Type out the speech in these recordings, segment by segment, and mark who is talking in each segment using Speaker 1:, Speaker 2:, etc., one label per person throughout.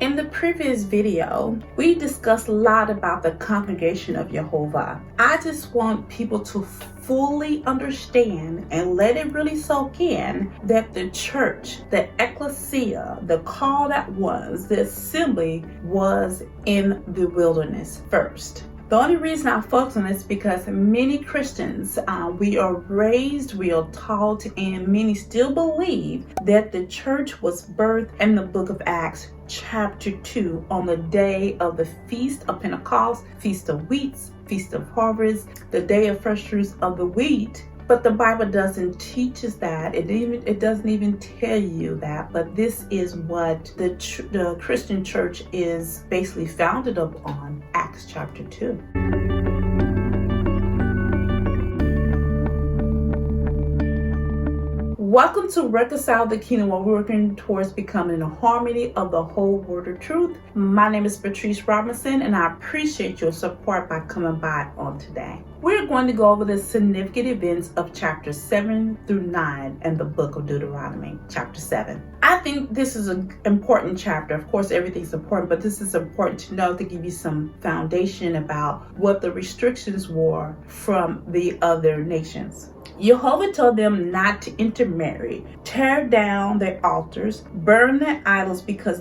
Speaker 1: In the previous video, we discussed a lot about the congregation of Yehovah. I just want people to fully understand and let it really soak in that the church, the ecclesia, the called out ones, the assembly was in the wilderness first. The only reason I focus on this is because many Christians, we are raised, we are taught, and many still believe that the church was birthed in the book of Acts, chapter 2, on the day of the Feast of Pentecost, Feast of Weeks, Feast of Harvest, the day of first fruits of the wheat. But the Bible doesn't teach us that. It doesn't even tell you that. But this is what the Christian church is basically founded upon, Acts chapter 2. Welcome to Reconcile the Kingdom, where we're working towards becoming the harmony of the whole word of truth. My name is Patrice Robinson, and I appreciate your support by coming by on today. We're going to go over the significant events of chapters 7 through 9 in the book of Deuteronomy, chapter 7. I think this is an important chapter. Of course, everything's important, but this is important to know to give you some foundation about what the restrictions were from the other nations. Yehovah told them not to intermarry, tear down their altars, burn their idols because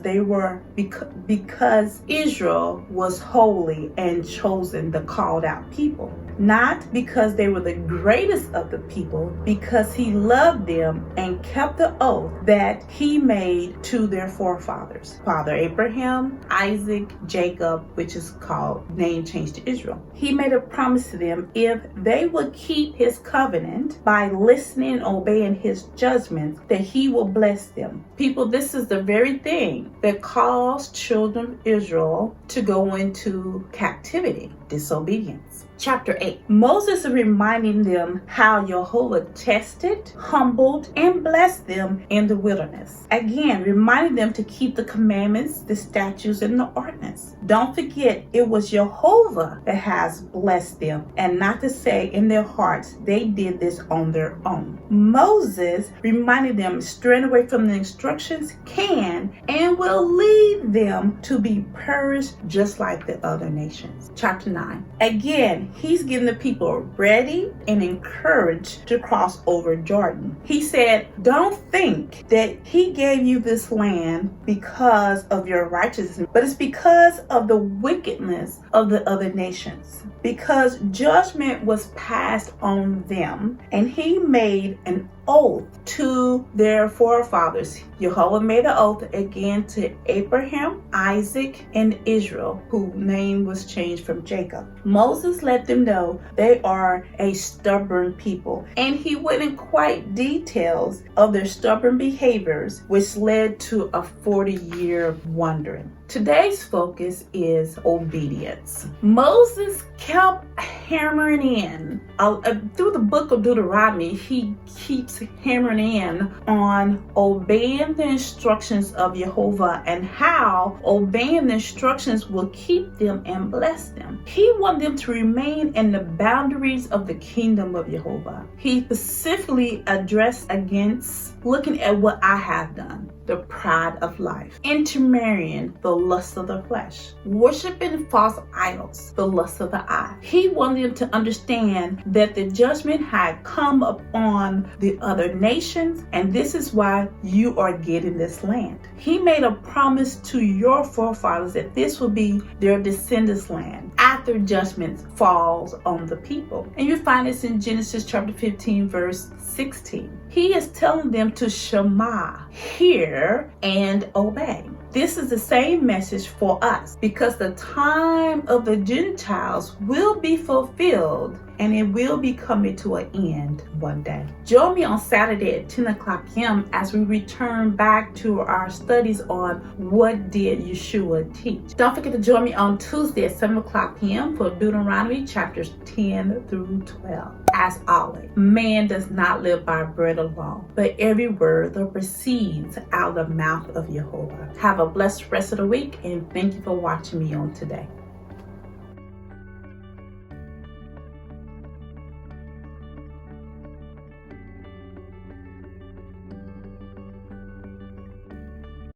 Speaker 1: Israel was holy and chosen, the called out people. Not because they were the greatest of the people, because he loved them and kept the oath that he made to their forefathers, Father Abraham, Isaac, Jacob, which is called name change to Israel. He made a promise to them if they would keep his covenant by listening and obeying his judgments, that he will bless them. People, this is the very thing that caused children of Israel to go into captivity, disobedience. Chapter 8. Moses is reminding them how Yehovah tested, humbled, and blessed them in the wilderness. Again, reminding them to keep the commandments, the statutes, and the ordinance. Don't forget, it was Yehovah that has blessed them, and not to say in their hearts they did this on their own. Moses reminded them, straying away from the instructions can and will lead them to be perished just like the other nations. Chapter 9. Again, he's getting the people ready and encouraged to cross over Jordan. He said, don't think that he gave you this land because of your righteousness, but it's because of the wickedness of the other nations. Because judgment was passed on them, and he made an oath to their forefathers. Yehovah made an oath again to Abraham, Isaac, and Israel, whose name was changed from Jacob. Moses let them know they are a stubborn people, and he went in quite details of their stubborn behaviors, which led to a 40-year wandering. Today's focus is obedience. Moses kept hammering in. Through the book of Deuteronomy, he keeps hammering in on obeying the instructions of Yehovah and how obeying the instructions will keep them and bless them. He wanted them to remain in the boundaries of the kingdom of Yehovah. He specifically addressed against looking at what I have done, the pride of life, intermarrying, the lust of the flesh, worshiping false idols, the lust of the eye. He wanted them to understand that the judgment had come upon the other nations, and this is why you are getting this land. He made a promise to your forefathers that this will be their descendants' land after judgment falls on the people. And you find this in Genesis chapter 15, verse 16. He is telling them to Shema, hear and obey. This is the same message for us, because the time of the Gentiles will be fulfilled and it will be coming to an end one day. Join me on Saturday at 10 o'clock p.m. as we return back to our studies on what did Yeshua teach. Don't forget to join me on Tuesday at 7 o'clock p.m. for Deuteronomy chapters 10 through 12. As always, man does not live by bread alone, but every word that proceeds out of the mouth of Yehovah. Have a blessed rest of the week, and thank you for watching me on today.